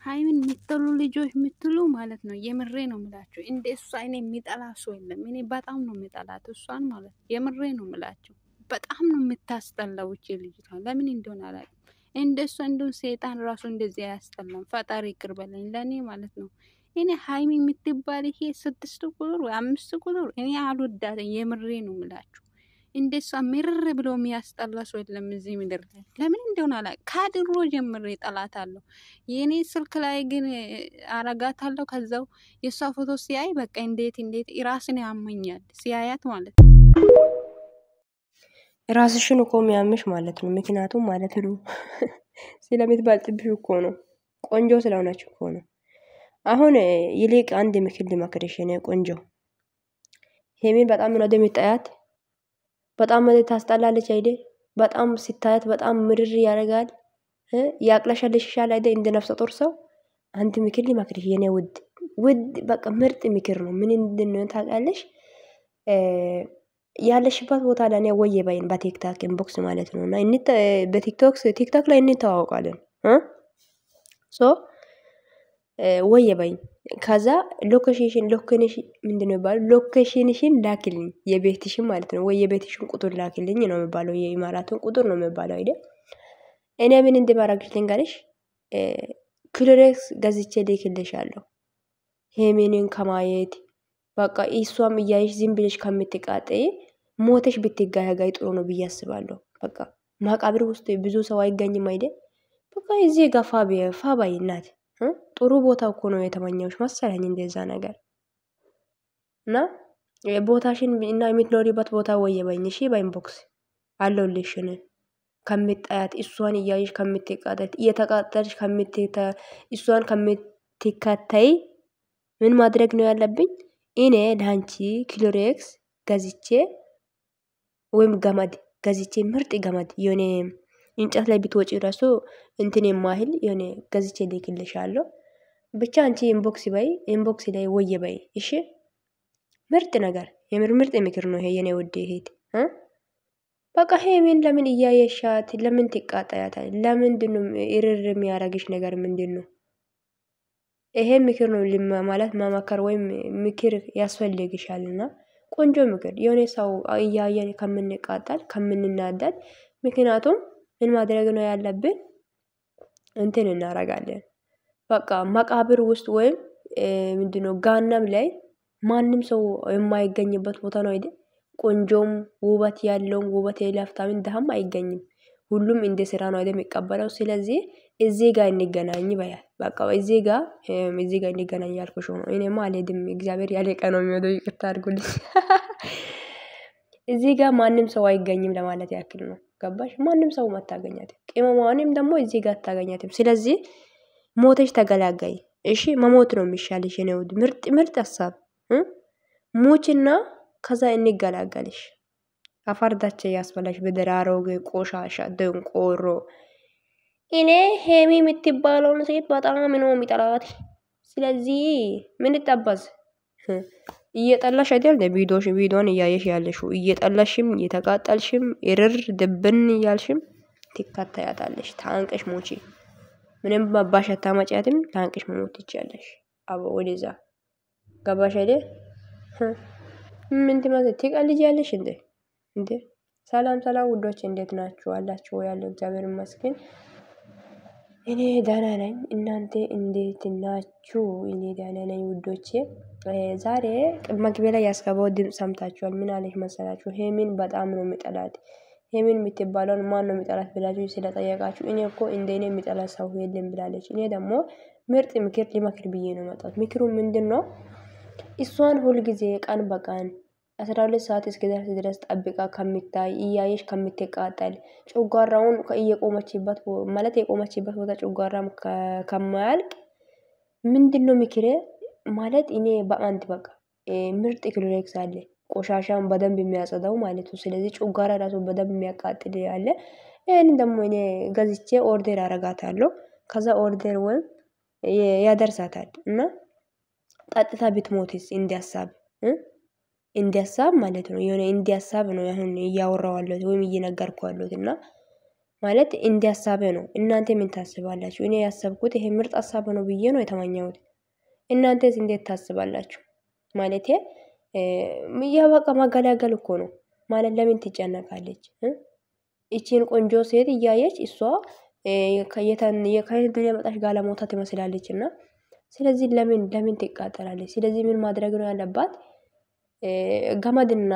ሃይሚን የሚጠሉ ልጆች የምትሉ ማለት ነው። የምሬ ነው የምላችሁ። እንደ እሷ እኔ የሚጠላ ሰው የለም። እኔ በጣም ነው የሚጠላት እሷን ማለት ነው። የምሬ ነው የምላችሁ። በጣም ነው የምታስጠላው እቺ ልጅቷ። ለምን እንደሆነ አላውቅም። እንደ እሷ እንደው ሰይጣን ራሱ እንደዚህ አያስጠላም። ፈጣሪ ይቅር በለኝ ለእኔ ማለት ነው። እኔ ሃይሚ የምትባል ይሄ 6 ቁጥር ወይ 5 ቁጥር እኔ አልወዳትም። የምሬ ነው የምላችሁ። እንደሷ ምርር ብሎ የሚያስጠላ ሰው የለም እዚህ ምድር ላይ። ለምን እንደሆነ አላውቅም። ከድሮ ጀምሬ ጠላታለሁ። የኔ ስልክ ላይ ግን አረጋታለሁ። ከዛው የሷ ፎቶ ሲያይ በቃ እንዴት ራስን ያመኛል ሲያያት ማለት ነው። ራስሽን እኮ የሚያምሽ ማለት ነው። ምክንያቱም ማለት ነው ስለምትበልጥብሽ እኮ ነው። ቆንጆ ስለሆነች እኮ ነው። አሁን ይልቅ አንድ ምክር ልመክርሽ የኔ ቆንጆ። ሄሚን በጣም ነው እንደምታያት በጣም ታስጠላለች አይደል? በጣም ሲታያት በጣም ምርር ያደርጋል። ያቅለሸልሽሻል አይደል? እንደ ነፍሰ ጡር ሰው አንድ ምክር ልመክርሽ የኔ ውድ በቃ ምርጥ ምክር ነው። ምን እንደሆነ ታውቃለሽ? ያለሽበት ቦታ ለኔ ወየ ባይን በቲክቶክ ኢንቦክስ ማለት ነውና በቲክቶክ ላይ እንተዋወቃለን ሶ ወየ ባይን ከዛ ሎኬሽን ምንድነው ባለው ሎኬሽንሽን ላክልኝ የቤትሽን ማለት ነው ወይ የቤትሽን ቁጥር ላክልኝ ነው የሚባለው የኢማራቱን ቁጥር ነው የሚባለው አይደል እኔ ምን እንደማረግሽ ልንገርሽ ክሎሬክስ ገዝቼ ልክልሻለሁ ሄሜንን ከማየት በቃ እሷም እያይሽ ዝም ብለሽ ከምትቃጠይ ሞተሽ ብትጋጋይ ጥሩ ነው ብዬ አስባለሁ በቃ ማቃብር ውስጥ ብዙ ሰው አይገኝም አይደል በቃ እዚህ ጋር ፋባይ እናት ጥሩ ቦታ እኮ ነው የተመኘውሽ መሰለኝ እንደዛ ነገር እና ቦታሽን እና የምትኖሪበት ቦታ ወየበኝ እሺ በኢንቦክስ አለውልሽ ከምትጣያት እሷን እያይሽ ከምትቃጠት እየተቃጠልሽ እሷን ከምትከታይ ምን ማድረግ ነው ያለብኝ እኔ ዳንቺ ክሎሬክስ ገዝቼ ወይም ገመድ ገዝቼ ምርጥ ገመድ የኔ እንጨት ላይ ብትወጪ ራሱ እንትን የማይል የኔ ገዝቼ ልክልሻለሁ ብቻ አንቺ ኢንቦክስ ላይ ወየ በይ እሺ ምርጥ ነገር ምርጥ ምክር ነው ይሄ የኔ ውድ እህት በቃ ሄሜን ለምን እያየሻት ለምን ትቃጣያታል ለምንድነው ኢርር የሚያረግሽ ነገር ምንድነው ይሄ ምክር ነው ማለት ማማከር ወይም ምክር ያስፈልግሻልና ቆንጆ ምክር የሆነ ሰው እያየን ከምንቃጣል ከምንናደድ ምክንያቱም ምን ማድረግ ነው ያለብን እንትን እናረጋለን በቃ መቃብር ውስጥ ወይም ምንድነው ጋናም ላይ ማንንም ሰው የማይገኝበት ቦታ ነው አይደል ቆንጆም ውበት ያለውም ውበት የለፍታም እንደሃም አይገኝም ሁሉም እንደ ስራ ነው አይደል የሚቀበለው ስለዚህ እዚህ ጋር እንገናኝ በያ በቃ እዚህ ጋር እንገናኝ ያልኩሽ ነው እኔማ አልሄድም እግዚአብሔር ያለቀ ነው የሚወደው ይቅርታ አድርጉልኝ እዚህ ጋር ማንንም ሰው አይገኝም ለማለት ያክል ነው ገባሽ ማንንም ሰው ማታገኛት ቅመማንም ደግሞ እዚህ ጋር ታገኛትም ስለዚህ ሞተሽ ተገላጋይ እሺ መሞት ነው የሚሻልሽ ነው ምርጥ ሐሳብ ሙችና ከዛ እንገላገልሽ አፋርዳቸ ያስበላሽ በደራሮገ ቆሻሻ ደንቆሮ እኔ ሄሚ የምትባለውን ሴት በጣም ነው የሚጠላት ስለዚህ ምን ይጠበዝ እየጠላሽ አይደል ቪዲዮን እያየሽ ያለሽው እየጠላሽም እየተቃጠልሽም እርር ድብን እያልሽም ትከታያታለሽ ታንቀሽ ሞቺ ምንም ባባሽ አታመጫትም ታንቀሽ መሞት ትችያለሽ አቦ ወደዛ ገባሽ አይደል ምን ትቀልጃለሽ እንዴ ሰላም ውዶች እንዴት ናችሁ አላችሁ ያለው እግዚአብሔር ይመስገን እኔ ደህና ነኝ እናንተ እንዴት ናችሁ እኔ ደህና ነኝ ውዶቼ ዛሬ መግቢያ ላይ ያስገባው ድምጽ ሰምታችኋል ምን አለሽ መሰላችሁ ሄሚን በጣም ነው የሚጠላት ሄሚን የምትባለውን ማን ነው የሚጠላት ብላችሁ ስለጠየቃችሁ እኔ እኮ እንደኔ የሚጠላ ሰው የለም ብላለች እኔ ደግሞ ምርጥ ምክር ሊመክር ብዬ ነው መጣሁት ምክሩ ምንድነው እሷን ሁሉ ጊዜ ቀን በቀን 12 ሰዓት እስከደረስ ድረስ ጠብቃ ከሚታይ እያየሽ ከምትቃጠል ጮጋራውን ከየቆመችበት ማለት የቆመችበት ቦታ ጮጋራም ከማያልቅ ምንድነው ምክሬ ማለት እኔ በአንድ በቃ ምርጥ ክሎሬክስ አለ ቆሻሻን በደንብ የሚያጸዳው ማለት ነው ስለዚህ ጮጋራ ራሱ በደንብ የሚያቃጥል ያለ ይሄን ደግሞ እኔ ገዝቼ ኦርደር አረጋታለሁ ከዛ ኦርደር ወይ ያደርሳታል እና ጣጥታ ብትሞትስ እንዲያሳብ ማለት ነው የሆነ እንዲያሳብ ነው አሁን እያወራዋለሁ ወይም እየነገርኩ ያለሁት እና ማለት እንደ ሀሳቤ ነው። እናንተ ምን ታስባላችሁ? እኔ ያሰብኩት ይሄ ምርጥ ሀሳብ ነው ብዬ ነው የተመኘሁት። እናንተስ እንዴት ታስባላችሁ? ማለቴ ያ በቃ ማገላገል እኮ ነው ማለት ለምን ትጨነቃለች? እቺን ቆንጆ ሴት እያየች እሷ ከየት የመጣች ጋለሞታ ትመስላለች እና ስለዚህ ለምን ትቃጠላለች? ስለዚህ ምን ማድረግ ነው ያለባት? ገመድና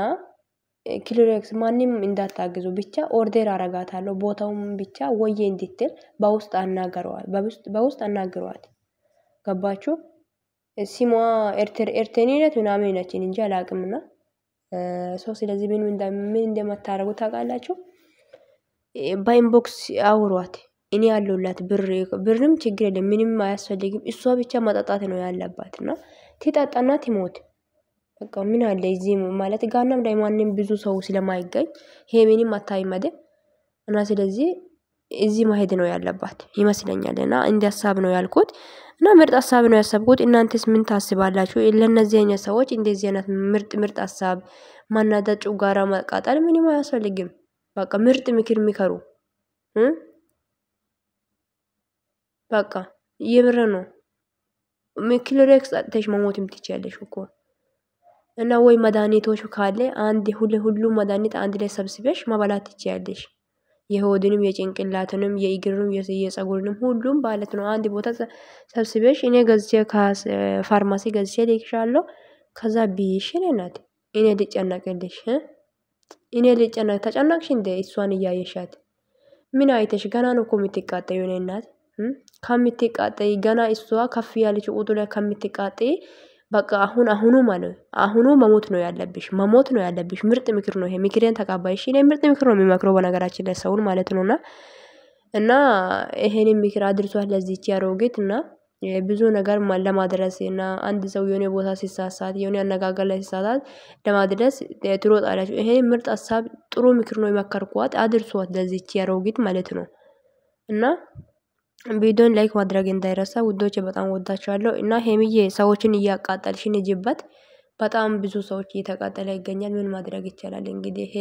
ክሎሬክስ ማንም እንዳታግዙ ብቻ ኦርደር አረጋታለሁ ቦታውን ብቻ ወዬ እንድትል በውስጥ አናግሯት። ገባችሁ? ሲሟ ኤርቴኒነት ምናምን ነችን እንጂ አላቅምና ሰው ስለዚህ ምን እንደማታረጉ ታውቃላችሁ? በኢንቦክስ አውሯት። እኔ ያለሁላት ብርም ችግር የለም ምንም አያስፈልግም። እሷ ብቻ መጠጣት ነው ያለባት እና ትጠጣና ትሞት። በቃ ምን አለ እዚህ ማለት ጋናም ላይ ማንም ብዙ ሰው ስለማይገኝ ሄሜንም አታይመደ እና ስለዚህ እዚህ መሄድ ነው ያለባት ይመስለኛል። እና እንደ ሀሳብ ነው ያልኩት እና ምርጥ ሀሳብ ነው ያሰብኩት። እናንተስ ምን ታስባላችሁ? ለነዚህ አይነት ሰዎች እንደዚህ አይነት ምርጥ ሀሳብ ማናደድ፣ ጨጓራ ማቃጠል ምንም አያስፈልግም። በቃ ምርጥ ምክር ምከሩ። በቃ የምር ነው። ክሎሬክስ አጥተሽ መሞትም ትችያለሽ እኮ እና ወይ መድኃኒቶች ካለ ሁሉም መድኃኒት አንድ ላይ ሰብስበሽ መበላት ትችያለሽ። የሆድንም የጭንቅላትንም የእግርንም የፀጉርንም ሁሉም ማለት ነው አንድ ቦታ ሰብስበሽ እኔ ገዝቼ ከፋርማሲ ገዝቼ ልክሻለሁ። ከዛ ቢይሽ እናት እኔ ልጨነቅልሽ እኔ ልጨነቅ ተጨነቅሽ እንደ እሷን እያየሻት ምን አይተሽ ገና ነው እኮ የምትቃጠዩ የኔ እናት ከምትቃጠይ ገና እሷ ከፍ ያለች ቁጡ ላይ ከምትቃጠይ በቃ አሁኑ ማለት አሁኑ መሞት ነው ያለብሽ። ምርጥ ምክር ነው ይሄ። ምክሬን ተቀባይሽ። እኔ ምርጥ ምክር ነው የሚመክረው በነገራችን ላይ ሰውን ማለት ነውና እና ይሄንን ምክር አድርሷት ለዚህች አሮጊት እና ብዙ ነገር ለማድረስ እና አንድ ሰው የሆነ ቦታ ሲሳሳት የሆነ አነጋገር ላይ ሲሳሳት ለማድረስ ትሮጣለች። ይሄ ምርጥ ሀሳብ ጥሩ ምክር ነው የመከርኳት። አድርሷት ለዚህች አሮጊት ማለት ነው እና ቪዲዮን ላይክ ማድረግ እንዳይረሳ ውዶቼ። በጣም ወዳችኋለሁ እና ሄሚዬ ሰዎችን እያቃጠልሽን ሂጂበት። በጣም ብዙ ሰዎች እየተቃጠለ ይገኛል። ምን ማድረግ ይቻላል እንግዲህ ይሄ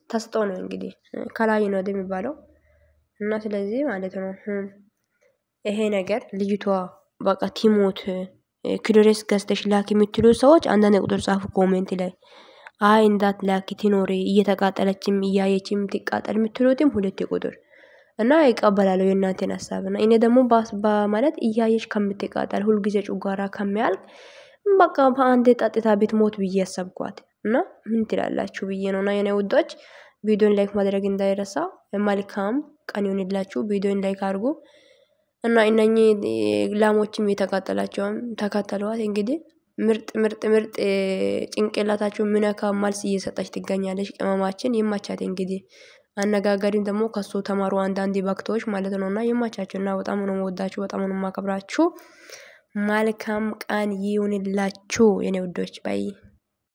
ተስጦ ነው እንግዲህ ከላይ ነው የሚባለው እና ስለዚህ ማለት ነው ይሄ ነገር ልጅቷ በቃ ቲሞት ክሎሬክስ ገዝተሽ ላኪ የምትሉ ሰዎች አንዳንድ ቁጥር ጻፉ ኮሜንት ላይ። አይ እንዳት ላኪ ትኖሪ እየተቃጠለችም እያየችም ትቃጠል የምትሉትም 2 ቁጥር እና ይቀበላል የእናንተን ሀሳብ እና እኔ ደግሞ ማለት እያየሽ ከምትቃጠል ሁሉ ጊዜ ጨጓራ ከሚያልቅ በቃ በአንድ ጠጥታ ብትሞት ብዬ ያሰብኳት እና ምን ትላላችሁ ብዬ ነውና የኔ ውዶች። ቪዲዮን ላይክ ማድረግ እንዳይረሳ። መልካም ቀን ይሁንላችሁ። ቪዲዮን ላይክ አድርጉ እና እነኚህ ላሞችም የተቃጠላቸውም ተከተሏት። እንግዲህ ምርጥ ጭንቅላታችሁ ምነካ መልስ እየሰጠች ትገኛለች። ቅመማችን ይማቻት እንግዲህ አነጋገሪም ደግሞ ከሱ ተማሩ አንዳንድ ባክቶች ማለት ነውና ይማቻችሁና በጣም ነው ወዳችሁ በጣም ነው ማከብራችሁ። መልካም ቀን ይሁንላችሁ የኔ ውዶች ባይ